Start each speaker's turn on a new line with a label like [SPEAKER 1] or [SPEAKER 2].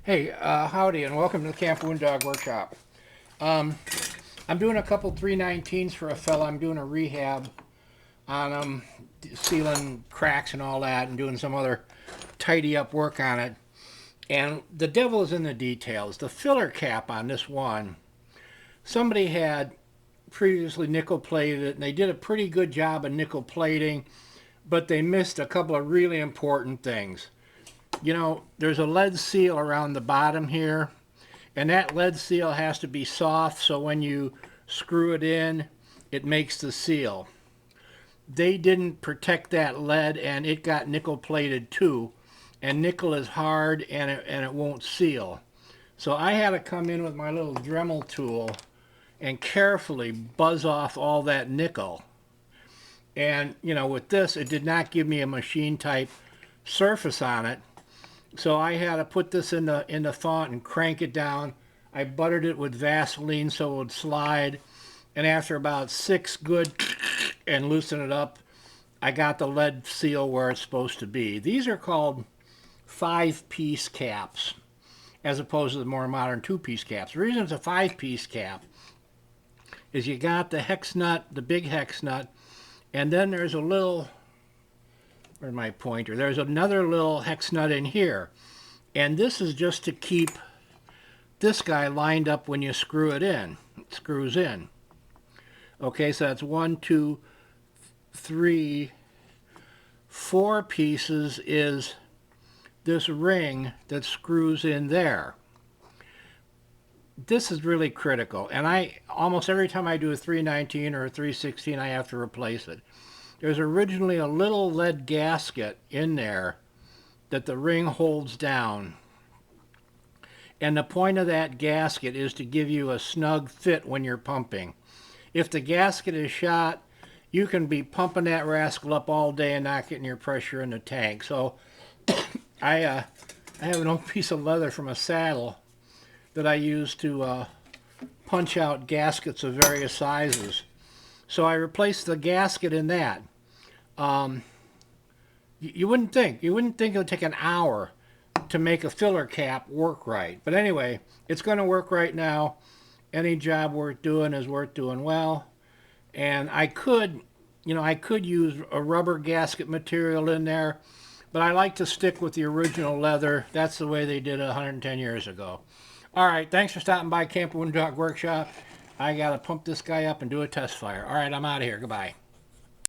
[SPEAKER 1] Hey, howdy, and welcome to the Camp Wound Dog Workshop. Um, I'm doing a couple 319s for a fella. I'm doing a rehab on them, sealing cracks and all that, and doing some other tidy up work on it. And the devil is in the details. The filler cap on this one, somebody had previously nickel plated it, and they did a pretty good job of nickel plating, but they missed a couple of really important things. You know, there's a lead seal around the bottom here, and that lead seal has to be soft so when you screw it in, it makes the seal. They didn't protect that lead, and it got nickel plated too, and nickel is hard and it won't seal. So I had to come in with my little Dremel tool and carefully buzz off all that nickel. And you know, with this, it did not give me a machine type surface on it. So I had to put this in the font and crank it down. I buttered it with Vaseline so it would slide. And after about 6 good and loosen it up, I got the lead seal where it's supposed to be. These are called 5-piece caps as opposed to the more modern 2-piece caps. The reason it's a 5-piece cap is you got the hex nut, the big hex nut, and then there's a little, where's my pointer? There's another little hex nut in here. And this is just to keep this guy lined up when you screw it in. It screws in. Okay, so that's 1, 2, 3, 4 pieces is this ring that screws in there. This is really critical, and I almost every time I do a 319 or a 316 I have to replace it. There's originally a little lead gasket in there that the ring holds down, and the point of that gasket is to give you a snug fit when you're pumping. If the gasket is shot, you can be pumping that rascal up all day and not getting your pressure in the tank. So I have an old piece of leather from a saddle that I use to punch out gaskets of various sizes. So I replaced the gasket in that. You wouldn't think it would take an hour to make a filler cap work right. But anyway, it's going to work right now. Any job worth doing is worth doing well. And I could use a rubber gasket material in there, but I like to stick with the original leather. That's the way they did it 110 years ago. All right, thanks for stopping by Camp Wound Dog Workshop. I got to pump this guy up and do a test fire. All right, I'm out of here. Goodbye.